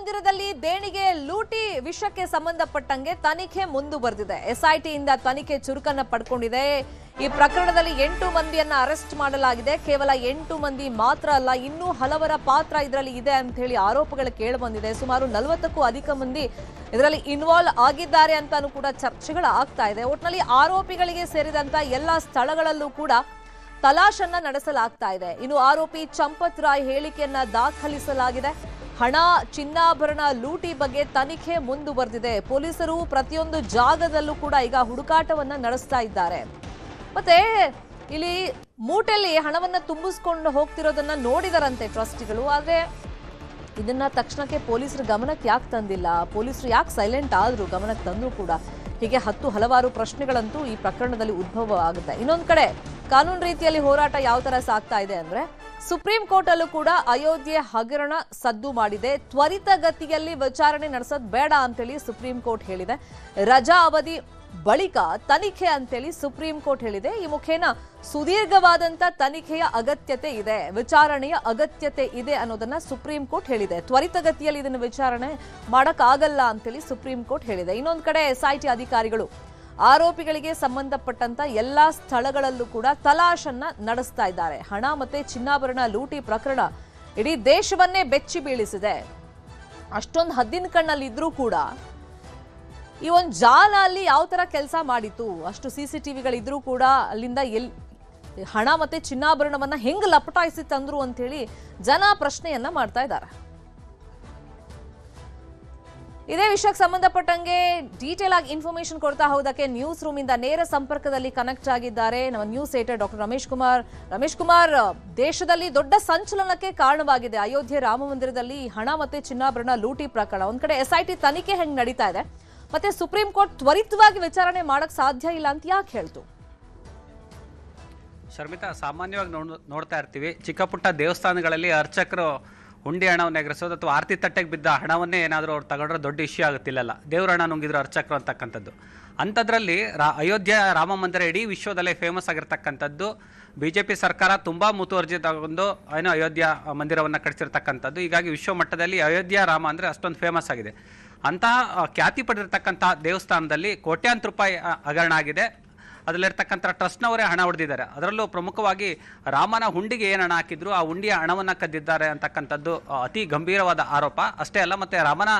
ಮಂದಿರದಲ್ಲಿ ದೇಣಿಗೆ ಲೂಟಿ ವಿಷಯಕ್ಕೆ ಸಂಬಂಧಪಟ್ಟಂಗೆ ತನಿಖೆ ಮುಂದುವರೆದಿದೆ. ಎಸ್ಐಟಿಯಿಂದ ತನಿಖೆ ಚುರುಕನ್ನ ಪಡ್ಕೊಂಡಿದೆ. ಈ ಪ್ರಕರಣದಲ್ಲಿ 8 ಮಂದಿಯನ್ನ ಅರೆಸ್ಟ್ ಮಾಡಲಾಗಿದೆ. ಕೇವಲ 8 ಮಂದಿ ಮಾತ್ರ ಅಲ್ಲ, ಇನ್ನೂ ಹಲವರ ಪಾತ್ರ ಇದರಲ್ಲಿ ಇದೆ ಅಂತ ಹೇಳಿ ಆರೋಪಗಳು ಕೇಳಿ ಬಂದಿದೆ. ಸುಮಾರು 40ಕ್ಕೂ ಅಧಿಕ ಮಂದಿ ಇದರಲ್ಲಿ ಇನ್ವಾಲ್ವ್ ಆಗಿದ್ದಾರೆ ಅಂತಾನೂ ಕೂಡ ಚರ್ಚೆಗಳು ಆಗ್ತಾ ಇದೆ. ಒಟ್ಟಿನಲ್ಲಿ ಆರೋಪಿಗಳಿಗೆ ಸೇರಿದಂತ ಎಲ್ಲಾ ಸ್ಥಳಗಳಲ್ಲೂ ಕೂಡ ತಲಾಶನ್ನ ನಡೆಸಲಾಗ್ತಾ ಇದೆ. ಇನ್ನು ಆರೋಪಿ ಚಂಪತ್ ರಾಯ್ ಹೇಳಿಕೆಯನ್ನ ದಾಖಲಿಸಲಾಗಿದೆ. ಹಣ ಚಿನ್ನಾಭರಣ ಲೂಟಿ ಬಗ್ಗೆ ತನಿಖೆ ಮುಂದುವರೆದಿದೆ. ಪೊಲೀಸರು ಪ್ರತಿಯೊಂದು ಜಾಗದಲ್ಲೂ ಕೂಡ ಈಗ ಹುಡುಕಾಟವನ್ನ ನಡೆಸ್ತಾ ಇದ್ದಾರೆ. ಮತ್ತೆ ಇಲ್ಲಿ ಮೂಟೆಯಲ್ಲಿ ಹಣವನ್ನ ತುಂಬಿಸ್ಕೊಂಡು ಹೋಗ್ತಿರೋದನ್ನ ನೋಡಿದರಂತೆ ಟ್ರಸ್ಟಿಗಳು. ಆದ್ರೆ ಇದನ್ನ ತಕ್ಷಣಕ್ಕೆ ಪೊಲೀಸರ ಗಮನಕ್ಕೆ ಯಾಕೆ ತಂದಿಲ್ಲ, ಪೊಲೀಸರು ಯಾಕೆ ಸೈಲೆಂಟ್ ಆದ್ರು, ಗಮನಕ್ಕೆ ತಂದ್ರು ಕೂಡ ಹೀಗೆ ಹಲವಾರು ಪ್ರಶ್ನೆಗಳಂತೂ ಈ ಪ್ರಕರಣದಲ್ಲಿ ಉದ್ಭವ ಆಗುತ್ತೆ. ಇನ್ನೊಂದು ಕಡೆ ಕಾನೂನು ರೀತಿಯಲ್ಲಿ ಹೋರಾಟ ಯಾವ ತರ ಸಾಗ್ತಾ ಇದೆ ಅಂದ್ರೆ ಸುಪ್ರೀಂ ಕೋರ್ಟ್ ಅಲ್ಲೂ ಕೂಡ ಅಯೋಧ್ಯೆ ಹಗರಣ ಸದ್ದು ಮಾಡಿದೆ. ತ್ವರಿತಗತಿಯಲ್ಲಿ ವಿಚಾರಣೆ ನಡೆಸೋದು ಬೇಡ ಅಂತೇಳಿ ಸುಪ್ರೀಂ ಕೋರ್ಟ್ ಹೇಳಿದೆ. ರಜಾ ಅವಧಿ ಬಳಿಕ ತನಿಖೆ ಅಂತೇಳಿ ಸುಪ್ರೀಂ ಕೋರ್ಟ್ ಹೇಳಿದೆ. ಈ ಮುಖೇನ ಸುದೀರ್ಘವಾದಂತ ತನಿಖೆಯ ಅಗತ್ಯತೆ ಇದೆ, ವಿಚಾರಣೆಯ ಅಗತ್ಯತೆ ಇದೆ ಅನ್ನೋದನ್ನ ಸುಪ್ರೀಂ ಕೋರ್ಟ್ ಹೇಳಿದೆ. ತ್ವರಿತಗತಿಯಲ್ಲಿ ಇದನ್ನು ವಿಚಾರಣೆ ಮಾಡಕ್ಕಾಗಲ್ಲ ಅಂತೇಳಿ ಸುಪ್ರೀಂ ಕೋರ್ಟ್ ಹೇಳಿದೆ. ಇನ್ನೊಂದು ಕಡೆ ಎಸ್ಐಟಿ ಅಧಿಕಾರಿಗಳು ಆರೋಪಿಗಳಿಗೆ ಸಂಬಂಧಪಟ್ಟಂತ ಎಲ್ಲಾ ಸ್ಥಳಗಳಲ್ಲೂ ಕೂಡ ತಲಾಶನ್ನ ನಡೆಸ್ತಾ ಇದ್ದಾರೆ. ಹಣ ಮತ್ತೆ ಚಿನ್ನಾಭರಣ ಲೂಟಿ ಪ್ರಕರಣ ಇಡೀ ದೇಶವನ್ನೇ ಬೆಚ್ಚಿ ಬೀಳಿಸಿದೆ. ಅಷ್ಟೊಂದು ಹದ್ದಿನ ಕಣ್ಣಲ್ಲಿ ಇದ್ರೂ ಕೂಡ ಈ ಒಂದು ಜಾಲ ಅಲ್ಲಿ ಯಾವ ತರ ಕೆಲಸ ಮಾಡಿತು, ಅಷ್ಟು CCTVಗಳಿದ್ರೂ ಕೂಡ ಅಲ್ಲಿಂದ ಹಣ ಮತ್ತೆ ಚಿನ್ನಾಭರಣವನ್ನ ಹೆಂಗ್ ಲಪಟಾಯಿಸಿ ತಂದ್ರು ಅಂತ ಹೇಳಿ ಜನ ಪ್ರಶ್ನೆಯನ್ನ ಮಾಡ್ತಾ ಇದ್ದಾರೆ. ಇದೇ ವಿಷಯಕ್ಕೆ ಸಂಬಂಧಪಟ್ಟಂಗೆ ಡೀಟೇಲ್ ಆಗಿ ಇನ್ಫಾರ್ಮೇಶನ್ ಕೊಡ್ತಾ ಹೋದಕ್ಕೆ ನ್ಯೂಸ್ ರೂಮ್ ಇಂದ ನೇರ ಸಂಪರ್ಕದಲ್ಲಿ ಕನೆಕ್ಟ್ ಆಗಿದ್ದಾರೆ ನಮ್ಮ ನ್ಯೂಸ್ ಏಟರ್ ಡಾಕ್ಟರ್ ರಮೇಶ್ ಕುಮಾರ್. ರಮೇಶ್ ಕುಮಾರ್, ದೇಶದಲ್ಲಿ ದೊಡ್ಡ ಸಂಚಲನಕ್ಕೆ ಕಾರಣವಾಗಿದೆ ಅಯೋಧ್ಯೆ ರಾಮ ಮಂದಿರದಲ್ಲಿ ಹಣ ಮತ್ತೆ ಚಿನ್ನಾಭರಣ ಲೂಟಿ ಪ್ರಕರಣ. ಒಂದ್ ಕಡೆ SIT ತನಿಖೆ ಹೆಂಗ್ ನಡೀತಾ ಇದೆ, ಮತ್ತೆ ಸುಪ್ರೀಂ ಕೋರ್ಟ್ ತ್ವರಿತವಾಗಿ ವಿಚಾರಣೆ ಮಾಡಕ್ ಸಾಧ್ಯ ಇಲ್ಲ ಅಂತ ಯಾಕೆ ಹೇಳ್ತು? ಶರ್ಮಿತಾ, ಸಾಮಾನ್ಯವಾಗಿ ನೋಡ್ತಾ ಇರ್ತೀವಿ, ಚಿಕ್ಕ ಪುಟ್ಟ ದೇವಸ್ಥಾನಗಳಲ್ಲಿ ಅರ್ಚಕರು ಹುಂಡಿ ಹಣವನ್ನು ಎಗರಿಸೋದು ಅಥವಾ ಆರತಿ ತಟ್ಟೆಗೆ ಬಿದ್ದ ಹಣವನ್ನೇ ಏನಾದರೂ ಅವ್ರು ತಗೊಂಡ್ರೆ ದೊಡ್ಡ ಇಶ್ಯೂ ಆಗುತ್ತಿಲ್ಲ. ದೇವ್ರ ಹಣ ನುಂಗಿದ್ರು ಅರ್ಚಕರು ಅಂತಕ್ಕಂಥದ್ದು. ಅಂಥದ್ರಲ್ಲಿ ಅಯೋಧ್ಯೆ ರಾಮ ಮಂದಿರ ಇಡೀ ವಿಶ್ವದಲ್ಲೇ ಫೇಮಸ್ ಆಗಿರ್ತಕ್ಕಂಥದ್ದು. BJP ಸರ್ಕಾರ ತುಂಬ ಮುತುವರ್ಜಿ ತಗೊಂಡು ಅಯೋಧ್ಯ ಮಂದಿರವನ್ನು ಕಟ್ಟಿಸಿರ್ತಕ್ಕಂಥದ್ದು. ಹೀಗಾಗಿ ವಿಶ್ವ ಮಟ್ಟದಲ್ಲಿ ಅಯೋಧ್ಯ ರಾಮ ಅಂದರೆ ಅಷ್ಟೊಂದು ಫೇಮಸ್ ಆಗಿದೆ. ಅಂತಹ ಖ್ಯಾತಿ ಪಡೆದಿರ್ತಕ್ಕಂಥ ದೇವಸ್ಥಾನದಲ್ಲಿ ಕೋಟ್ಯಾಂತರ ರೂಪಾಯಿ ಹಗರಣ ಆಗಿದೆ. ಅದರಲ್ಲಿರ್ತಕ್ಕಂಥ ಟ್ರಸ್ಟ್ನವರೇ ಹಣ ಹೊಡೆದಿದ್ದಾರೆ. ಅದರಲ್ಲೂ ಪ್ರಮುಖವಾಗಿ ರಾಮನ ಹುಂಡಿಗೆ ಏನು ಹಣ ಹಾಕಿದ್ರು ಆ ಹುಂಡಿಯ ಹಣವನ್ನು ಕದ್ದಿದ್ದಾರೆ ಅಂತಕ್ಕಂಥದ್ದು ಅತಿ ಗಂಭೀರವಾದ ಆರೋಪ. ಅಷ್ಟೇ ಅಲ್ಲ, ಮತ್ತು ರಾಮನ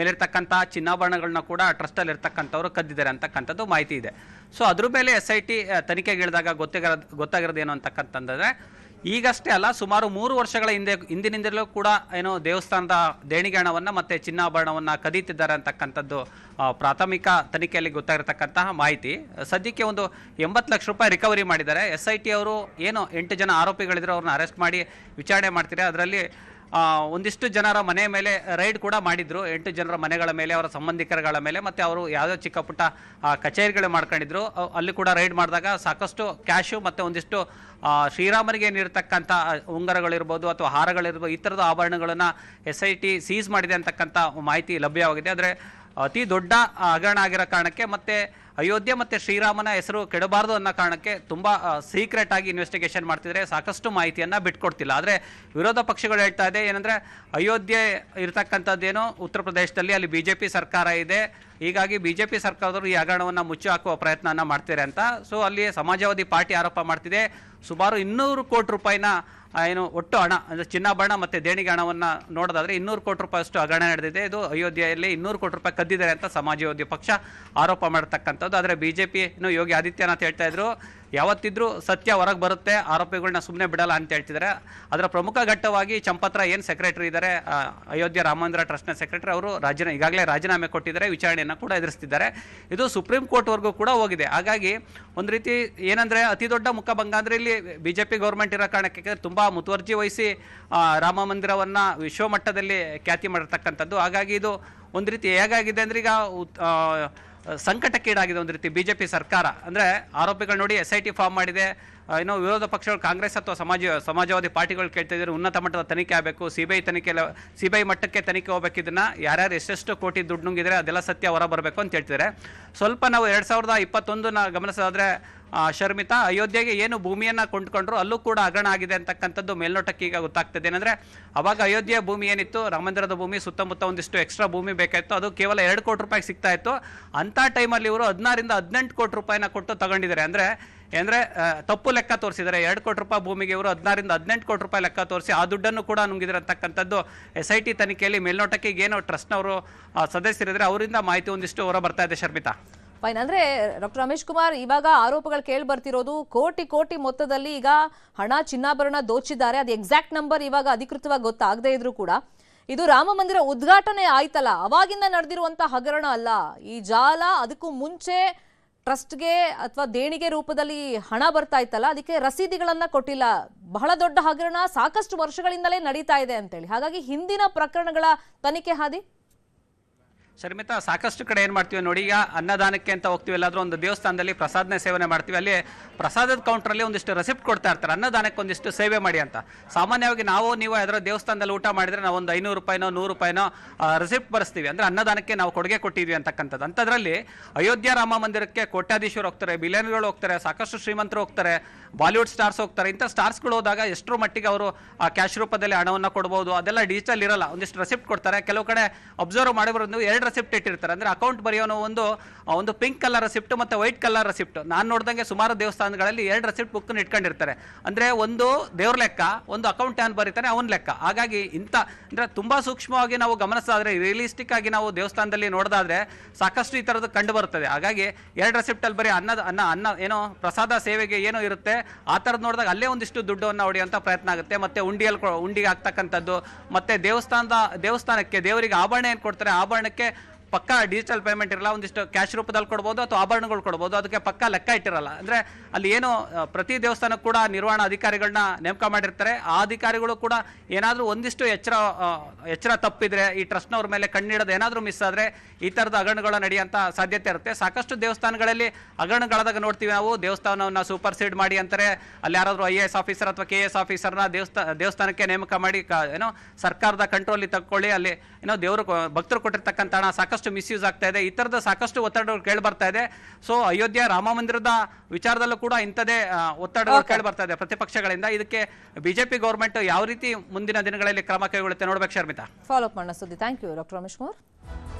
ಮೇಲಿರ್ತಕ್ಕಂಥ ಚಿನ್ನಾಭರಣಗಳನ್ನ ಕೂಡ ಟ್ರಸ್ಟಲ್ಲಿ ಇರ್ತಕ್ಕಂಥವ್ರು ಕದ್ದಿದ್ದಾರೆ ಅಂತಕ್ಕಂಥದ್ದು ಮಾಹಿತಿ ಇದೆ. ಸೊ ಅದ್ರ ಮೇಲೆ SIT ತನಿಖೆಗೆ ಇಳಿದಾಗ ಗೊತ್ತಾಗಿರೋದು ಏನು ಅಂತಕ್ಕಂಥದ್ದರೆ, ಈಗಷ್ಟೇ ಅಲ್ಲ, ಸುಮಾರು 3 ವರ್ಷಗಳ ಹಿಂದಿನಿಂದಲೂ ಕೂಡ ದೇವಸ್ಥಾನದ ದೇಣಿಗೆ ಹಣವನ್ನು ಮತ್ತು ಚಿನ್ನಾಭರಣವನ್ನು ಕದೀತಿದ್ದಾರೆ ಅಂತಕ್ಕಂಥದ್ದು ಪ್ರಾಥಮಿಕ ತನಿಖೆಯಲ್ಲಿ ಗೊತ್ತಾಗಿರ್ತಕ್ಕಂತಹ ಮಾಹಿತಿ. ಸದ್ಯಕ್ಕೆ ಒಂದು 80 ಲಕ್ಷ ರೂಪಾಯಿ ರಿಕವರಿ ಮಾಡಿದ್ದಾರೆ. SIT ಅವರು 8 ಜನ ಆರೋಪಿಗಳಿದ್ರು, ಅವ್ರನ್ನ ಅರೆಸ್ಟ್ ಮಾಡಿ ವಿಚಾರಣೆ ಮಾಡ್ತಾರೆ. ಅದರಲ್ಲಿ ಒಂದಿಷ್ಟು ಜನರ ಮನೆ ಮೇಲೆ ರೈಡ್ ಕೂಡ ಮಾಡಿದ್ರು. 8 ಜನರ ಮನೆಗಳ ಮೇಲೆ, ಅವರ ಸಂಬಂಧಿಕರುಗಳ ಮೇಲೆ, ಮತ್ತು ಅವರು ಯಾವುದೋ ಚಿಕ್ಕ ಪುಟ್ಟ ಕಚೇರಿಗಳು ಮಾಡ್ಕೊಂಡಿದ್ರು. ಅಲ್ಲಿ ಕೂಡ ರೈಡ್ ಮಾಡಿದಾಗ ಸಾಕಷ್ಟು ಕ್ಯಾಶು ಮತ್ತು ಒಂದಿಷ್ಟು ಶ್ರೀರಾಮನಿಗೆ ನೀಡಿರ್ತಕ್ಕಂಥ ಉಂಗರಗಳಿರ್ಬೋದು ಅಥವಾ ಹಾರಗಳಿರ್ಬೋದು, ಈ ಥರದ ಆಭರಣಗಳನ್ನು SIT ಸೀಸ್ ಮಾಡಿದೆ ಅಂತಕ್ಕಂಥ ಮಾಹಿತಿ ಲಭ್ಯವಾಗಿದೆ. ಆದರೆ ಅತಿ ದೊಡ್ಡ ಹಗರಣ ಆಗಿರೋ ಕಾರಣಕ್ಕೆ ಮತ್ತು ಅಯೋಧ್ಯೆ ಮತ್ತು ಶ್ರೀರಾಮನ ಹೆಸರು ಕೆಡಬಾರದು ಅನ್ನೋ ಕಾರಣಕ್ಕೆ ತುಂಬ ಸೀಕ್ರೆಟ್ ಆಗಿ ಇನ್ವೆಸ್ಟಿಗೇಷನ್ ಮಾಡ್ತಿದ್ರೆ ಸಾಕಷ್ಟು ಮಾಹಿತಿಯನ್ನು ಬಿಟ್ಕೊಡ್ತಿಲ್ಲ. ಆದರೆ ವಿರೋಧ ಪಕ್ಷಗಳು ಹೇಳ್ತಾ ಇದೆ ಏನಂದರೆ, ಅಯೋಧ್ಯೆ ಇರತಕ್ಕಂಥದ್ದೇನೋ ಉತ್ತರ ಪ್ರದೇಶದಲ್ಲಿ, ಅಲ್ಲಿ BJP ಸರ್ಕಾರ ಇದೆ, ಹೀಗಾಗಿ BJP ಸರ್ಕಾರದವರು ಈ ಹಗರಣವನ್ನು ಮುಚ್ಚಿ ಹಾಕುವ ಪ್ರಯತ್ನವನ್ನು ಮಾಡ್ತಾರೆ ಅಂತ. ಸೊ ಅಲ್ಲಿ ಸಮಾಜವಾದಿ ಪಾರ್ಟಿ ಆರೋಪ ಮಾಡ್ತಿದೆ. ಸುಮಾರು 200 ಕೋಟಿ ರೂಪಾಯಿನ ಒಟ್ಟು ಹಣ ಅಂದರೆ ಚಿನ್ನಾಭರಣ ಮತ್ತು ದೇಣಿಗೆ ಹಣವನ್ನು ನೋಡೋದಾದರೆ 200 ಕೋಟಿ ರೂಪಾಯಿಯಷ್ಟು ಹಗರಣ ನಡೆದಿದೆ. ಇದು ಅಯೋಧ್ಯೆಯಲ್ಲಿ 200 ಕೋಟಿ ರೂಪಾಯಿ ಕದ್ದಿದ್ದಾರೆ ಅಂತ ಸಮಾಜವಾದಿ ಪಕ್ಷ ಆರೋಪ ಮಾಡತಕ್ಕಂಥದ್ದು. ಆದರೆ BJP ಯೋಗಿ ಆದಿತ್ಯನಾಥ್ ಹೇಳ್ತಾ ಇದ್ರು, ಯಾವತ್ತಿದ್ರೂ ಸತ್ಯ ಹೊರಗೆ ಬರುತ್ತೆ, ಆರೋಪಿಗಳನ್ನ ಸುಮ್ಮನೆ ಬಿಡಲ್ಲ ಅಂತ ಹೇಳ್ತಿದ್ದಾರೆ. ಅದರ ಪ್ರಮುಖ ಘಟ್ಟವಾಗಿ ಚಂಪತ್ರ ಏನು ಸೆಕ್ರೆಟರಿ ಇದ್ದಾರೆ, ಅಯೋಧ್ಯೆ ರಾಮ ಮಂದಿರ ಟ್ರಸ್ಟ್ನ ಸೆಕ್ರೆಟರಿ, ಅವರು ಈಗಾಗಲೇ ರಾಜೀನಾಮೆ ಕೊಟ್ಟಿದ್ದಾರೆ, ವಿಚಾರಣೆಯನ್ನು ಕೂಡ ಎದುರಿಸ್ತಿದ್ದಾರೆ. ಇದು ಸುಪ್ರೀಂ ಕೋರ್ಟ್ವರೆಗೂ ಕೂಡ ಹೋಗಿದೆ. ಹಾಗಾಗಿ ಒಂದು ರೀತಿ ಏನಂದರೆ, ಅತಿ ದೊಡ್ಡ ಮುಖಭಂಗ ಅಂದರೆ ಇಲ್ಲಿ BJP ಗೌರ್ಮೆಂಟ್ ಇರೋ ಕಾರಣಕ್ಕೆ ತುಂಬ ಮುತುವರ್ಜಿ ವಹಿಸಿ ರಾಮ ಮಂದಿರವನ್ನು ವಿಶ್ವಮಟ್ಟದಲ್ಲಿ ಖ್ಯಾತಿ ಮಾಡಿರ್ತಕ್ಕಂಥದ್ದು. ಹಾಗಾಗಿ ಇದು ಒಂದು ರೀತಿ ಹೇಗಾಗಿದೆ ಅಂದರೆ, ಈಗ ಸಂಕಟಕ್ಕೀಡಾಗಿದೆ ಒಂದು ರೀತಿ BJP ಸರ್ಕಾರ. ಅಂದರೆ ಆರೋಪಿಗಳು ನೋಡಿ SIT ಫಾರ್ಮ್ ಮಾಡಿದೆ. ವಿರೋಧ ಪಕ್ಷಗಳು ಕಾಂಗ್ರೆಸ್ ಅಥವಾ ಸಮಾಜವಾದಿ ಪಾರ್ಟಿಗಳು ಕೇಳ್ತಾ ಇದ್ದಾರೆ, ಉನ್ನತ ಮಟ್ಟದ ತನಿಖೆ ಆಗಬೇಕು, CBI ಮಟ್ಟಕ್ಕೆ ತನಿಖೆ ಹೋಗ್ಬೇಕು, ಇದನ್ನು ಯಾರ್ಯಾರು ಎಷ್ಟೆಷ್ಟು ಕೋಟಿ ದುಡ್ಡು ನುಂಗಿದ್ರೆ ಅದೆಲ್ಲ ಸತ್ಯ ಹೊರ ಬರಬೇಕು ಅಂತ ಹೇಳ್ತಿದ್ದಾರೆ. ಸ್ವಲ್ಪ ನಾವು 2021 ಗಮನಿಸೋದಾದರೆ ಶರ್ಮಿತಾ, ಅಯೋಧ್ಯೆಗೆ ಏನು ಭೂಮಿಯನ್ನ ಕೊಂಡ್ಕೊಂಡ್ರು ಅಲ್ಲೂ ಕೂಡ ಹಗರಣ ಆಗಿದೆ ಅಂತಕ್ಕಂಥದ್ದು ಮೇಲ್ನೋಟಕ್ಕೆ ಈಗ ಗೊತ್ತಾಗ್ತದೆ. ಏನಂದ್ರೆ ಅವಾಗ ಅಯೋಧ್ಯೆಯ ಭೂಮಿ ಏನಿತ್ತು, ರಾಮಮಂದಿರದ ಭೂಮಿ ಸುತ್ತಮುತ್ತ ಒಂದಿಷ್ಟು ಎಕ್ಸ್ಟ್ರಾ ಭೂಮಿ ಬೇಕಾಯಿತು, ಅದು ಕೇವಲ 2 ಕೋಟಿ ರೂಪಾಯಿಗೆ ಸಿಗ್ತಾ ಇತ್ತು. ಅಂತ ಟೈಮಲ್ಲಿ ಇವರು 16 ರಿಂದ 18 ಕೋಟಿ ರೂಪಾಯಿನ ಕೊಟ್ಟು ತಗೊಂಡಿದ್ದಾರೆ. ಅಂದ್ರೆ ತಪ್ಪು ಲೆಕ್ಕ ತೋರಿಸಿದ್ದಾರೆ. 2 ಕೋಟಿ ರೂಪಾಯಿ ಭೂಮಿಗೆ ಇವರು 16 ರಿಂದ 18 ಕೋಟಿ ರೂಪಾಯಿ ಲೆಕ್ಕ ತೋರಿಸಿ ಆ ದುಡ್ಡನ್ನು ಕೂಡ ನುಂಗಿದ್ರೆ ಅಂತಕ್ಕಂಥದ್ದು SIT ತನಿಖೆಯಲ್ಲಿ ಮೇಲ್ನೋಟಕ್ಕೆ ಏನು ಟ್ರಸ್ಟ್ನವರು ಸದಸ್ಯರಿದ್ರೆ ಅವರಿಂದ ಮಾಹಿತಿ ಒಂದಿಷ್ಟು ಹೊರ ಬರ್ತಾ ಇದೆ ಶರ್ಮಿತಾ. ಫೈನ್. ಅಂದ್ರೆ ಡಾಕ್ಟರ್ ರಮೇಶ್ ಕುಮಾರ್, ಇವಾಗ ಆರೋಪಗಳು ಕೇಳಿ ಬರ್ತಿರೋದು ಕೋಟಿ ಮೊತ್ತದಲ್ಲಿ ಈಗ ಹಣ ಚಿನ್ನಾಭರಣ ದೋಚಿದ್ದಾರೆ. ಅದು ಎಕ್ಸಾಕ್ಟ್ ನಂಬರ್ ಇವಾಗ ಅಧಿಕೃತವಾಗಿ ಗೊತ್ತಾಗದೇ ಇದ್ರು ಕೂಡ ಇದು ರಾಮ ಮಂದಿರ ಉದ್ಘಾಟನೆ ಆಯ್ತಲ್ಲ ಅವಾಗಿಂದ ನಡೆದಿರುವಂತ ಹಗರಣ ಅಲ್ಲ. ಈ ಜಾಲ ಅದಕ್ಕೂ ಮುಂಚೆ ಟ್ರಸ್ಟ್ಗೆ ಅಥವಾ ದೇಣಿಗೆ ರೂಪದಲ್ಲಿ ಹಣ ಬರ್ತಾ ಇತ್ತಲ್ಲ, ಅದಕ್ಕೆ ರಸೀದಿಗಳನ್ನ ಕೊಟ್ಟಿಲ್ಲ. ಬಹಳ ದೊಡ್ಡ ಹಗರಣ ಸಾಕಷ್ಟು ವರ್ಷಗಳಿಂದಲೇ ನಡೀತಾ ಇದೆ ಅಂತೇಳಿ. ಹಾಗಾಗಿ ಹಿಂದಿನ ಪ್ರಕರಣಗಳ ತನಿಖೆ ಹಾದಿ ಶರ್ಮಿತಾ, ಸಾಕಷ್ಟು ಕಡೆ ಏನು ಮಾಡ್ತೀವಿ ನೋಡಿ, ಈಗ ಅನ್ನದಾನಕ್ಕೆ ಅಂತ ಹೋಗ್ತೀವಿ, ಎಲ್ಲಾದ್ರೂ ಒಂದು ದೇವಸ್ಥಾನದಲ್ಲಿ ಪ್ರಸಾದನೆ ಸೇವನೆ ಮಾಡ್ತೀವಿ, ಅಲ್ಲಿ ಪ್ರಸಾದದ ಕೌಂಟ್ರಲ್ಲಿ ಒಂದಿಷ್ಟು ರೆಸಿಪ್ಟ್ ಕೊಡ್ತಾ ಇರ್ತಾರೆ, ಅನ್ನದಾನಕ್ಕೆ ಒಂದಿಷ್ಟು ಸೇವೆ ಮಾಡಿ ಅಂತ. ಸಾಮಾನ್ಯವಾಗಿ ನೀವು ಯಾವ್ದಾರ ದೇವಸ್ಥಾನದಲ್ಲಿ ಊಟ ಮಾಡಿದ್ರೆ ನಾವು ಒಂದು 500 ರೂಪಾಯಿನೋ 100 ರೂಪಾಯಿನೋ ರೆಸಿಪ್ಟ್ ಬರೆಸ್ತೀವಿ, ಅಂದ್ರೆ ಅನ್ನದಾನಕ್ಕೆ ನಾವು ಕೊಡುಗೆ ಕೊಟ್ಟಿದ್ವಿ ಅಂತಕ್ಕಂಥದ್ದು. ಅಂಥದ್ರಲ್ಲಿ ಅಯೋಧ್ಯ ರಾಮ ಮಂದಿರಕ್ಕೆ ಕೋಟ್ಯಾಧೀಶರು ಹೋಗ್ತಾರೆ, ಬಿಲಿಯನ್ಗಳು ಹೋಗ್ತಾರೆ, ಸಾಕಷ್ಟು ಶ್ರೀಮಂತರು ಹೋಗ್ತಾರೆ, ಬಾಲಿವುಡ್ ಸ್ಟಾರ್ಸ್ ಹೋಗ್ತಾರೆ. ಇಂಥ ಸ್ಟಾರ್ಸ್ಗಳು ಹೋದಾಗ ಎಷ್ಟರ ಮಟ್ಟಿಗೆ ಅವರು ಕ್ಯಾಶ್ ರೂಪದಲ್ಲಿ ಹಣವನ್ನು ಕೊಡ್ಬೋದು, ಅದೆಲ್ಲ ಡಿಜಿಟಲ್ ಇರಲ್ಲ, ಒಂದಿಷ್ಟು ರೆಸಿಪ್ಟ್ ಕೊಡ್ತಾರೆ. ಕೆಲವು ಕಡೆ ಅಬ್ಸರ್ವ್ ಮಾಡಿ ಬರೋದು 2 ರೆಸಿಪ್ಟ್ ಇಟ್ಟಿರ್ತಾರೆ. ಅಂದ್ರೆ ಅಕೌಂಟ್ ಬರೆಯೋನು ಒಂದು ಪಿಂಕ್ ಕಲರ್ ರೆಸಿಪ್ಟ್ ಮತ್ತೆ ವೈಟ್ ಕಲರ್ ರೆಸಿಪ್ಟ್. ನಾನು ನೋಡ್ದಂಗೆ ಸುಮಾರು ದೇವಸ್ಥಾನಗಳಲ್ಲಿ 2 ರೆಸಿಪ್ಟ್ ಬುಕ್ ಇಟ್ಕೊಂಡಿರ್ತಾರೆ. ಅಂದ್ರೆ ಒಂದು ದೇವ್ರ ಲೆಕ್ಕ, ಒಂದು ಅಕೌಂಟ್ ಏನ್ ಬರೀತಾನೆ ಅವನ ಲೆಕ್ಕ. ಹಾಗಾಗಿ ಅಂದ್ರೆ ತುಂಬಾ ಸೂಕ್ಷ್ಮವಾಗಿ ನಾವು ಗಮನಿಸಿದ್ರೆ, ರಿಯಲಿಸ್ಟಿಕ್ ಆಗಿ ನಾವು ದೇವಸ್ಥಾನದಲ್ಲಿ ನೋಡೋದಾದ್ರೆ ಸಾಕಷ್ಟು ಈ ತರದ್ದು ಕಂಡು ಬರ್ತದೆ. ಹಾಗಾಗಿ 2 ರೆಸಿಪ್ಟ್ ಅಲ್ಲಿ ಬರೀ ಅನ್ನ ಏನೋ ಪ್ರಸಾದ ಸೇವೆಗೆ ಏನೋ ಇರುತ್ತೆ, ಆ ತರದ್ ನೋಡಿದಾಗ ಅಲ್ಲೇ ಒಂದಿಷ್ಟು ದುಡ್ಡನ್ನು ಹೊಡೆಯುವಂತ ಪ್ರಯತ್ನ ಆಗುತ್ತೆ. ಮತ್ತೆ ಉಂಡಿಗೆ ಆಗ್ತಕ್ಕಂಥದ್ದು, ಮತ್ತೆ ದೇವಸ್ಥಾನಕ್ಕೆ ದೇವರಿಗೆ ಆಭರಣ ಏನ್ ಕೊಡ್ತಾರೆ, ಆಭರಣಕ್ಕೆ ಪಕ್ಕಾ ಡಿಜಿಟಲ್ ಪೇಮೆಂಟ್ ಇರಲ್ಲ, ಒಂದಿಷ್ಟು ಕ್ಯಾಶ್ ರೂಪದಲ್ಲಿ ಕೊಡ್ಬೋದು ಅಥವಾ ಆಭರಣಗಳು ಕೊಡ್ಬೋದು, ಅದಕ್ಕೆ ಪಕ್ಕಾ ಲೆಕ್ಕ ಇಟ್ಟಿರಲ್ಲ. ಅಂದ್ರೆ ಅಲ್ಲಿ ಏನು ಪ್ರತಿ ದೇವಸ್ಥಾನಕ್ಕೆ ಕೂಡ ನಿರ್ವಹಣಾ ಅಧಿಕಾರಿಗಳನ್ನ ನೇಮಕ ಮಾಡಿರ್ತಾರೆ. ಆ ಅಧಿಕಾರಿಗಳು ಕೂಡ ಏನಾದ್ರೂ ಒಂದಿಷ್ಟು ಎಚ್ಚರ ತಪ್ಪಿದ್ರೆ, ಈ ಟ್ರಸ್ಟ್ನವ್ರ ಮೇಲೆ ಕಣ್ಣಿಡೋದು ಏನಾದ್ರೂ ಮಿಸ್ ಆದ್ರೆ ಈ ತರದ ಹಗರಣಗಳು ನಡೆಯುವಂತ ಸಾಧ್ಯತೆ ಇರುತ್ತೆ. ಸಾಕಷ್ಟು ದೇವಸ್ಥಾನಗಳಲ್ಲಿ ಹಗರಣಗಳಾದಾಗ ನೋಡ್ತೀವಿ ನಾವು, ದೇವಸ್ಥಾನವನ್ನ ಸೂಪರ್ ಸೀಡ್ ಮಾಡಿ ಅಂತಾರೆ, ಅಲ್ಲಿ ಯಾರಾದ್ರೂ IAS ಆಫೀಸರ್ ಅಥವಾ KS ಆಫೀಸರ್ನ ದೇವಸ್ಥಾನಕ್ಕೆ ನೇಮಕ ಮಾಡಿ ಏನೋ ಸರ್ಕಾರದ ಕಂಟ್ರೋಲ್ ತಗೊಳ್ಳಿ, ಅಲ್ಲಿ ಏನೋ ದೇವರು ಭಕ್ತರು ಕೊಟ್ಟಿರ್ತಕ್ಕಂಥ ಹಣ ಸಾಕಷ್ಟು ಮಿಸ್ಯೂಸ್ ಆಗ್ತಾ ಇದೆ. ಈ ತರದ ಸಾಕಷ್ಟು ಒತ್ತಡಗಳು ಕೇಳಿ ಬರ್ತಾ ಇದೆ. ಸೊ ಅಯೋಧ್ಯ ರಾಮ ಮಂದಿರದ ವಿಚಾರದಲ್ಲೂ ಕೂಡ ಇಂಥದೇ ಒತ್ತಡಗಳು ಕೇಳಿ ಬರ್ತಾ ಇದೆ ಪ್ರತಿಪಕ್ಷಗಳಿಂದ. ಇದಕ್ಕೆ ಬಿಜೆಪಿ ಗೌರ್ಮೆಂಟ್ ಯಾವ ರೀತಿ ಮುಂದಿನ ದಿನಗಳಲ್ಲಿ ಕ್ರಮ ಕೈಗೊಳ್ಳುತ್ತೆ ನೋಡ್ಬೇಕು ಶರ್ಮಿತಾ. ಫಾಲೋ ಅಪ್ ಮಾಡೋ ಸುದ್ದಿ. Thank you doctor Ramesh Kumar.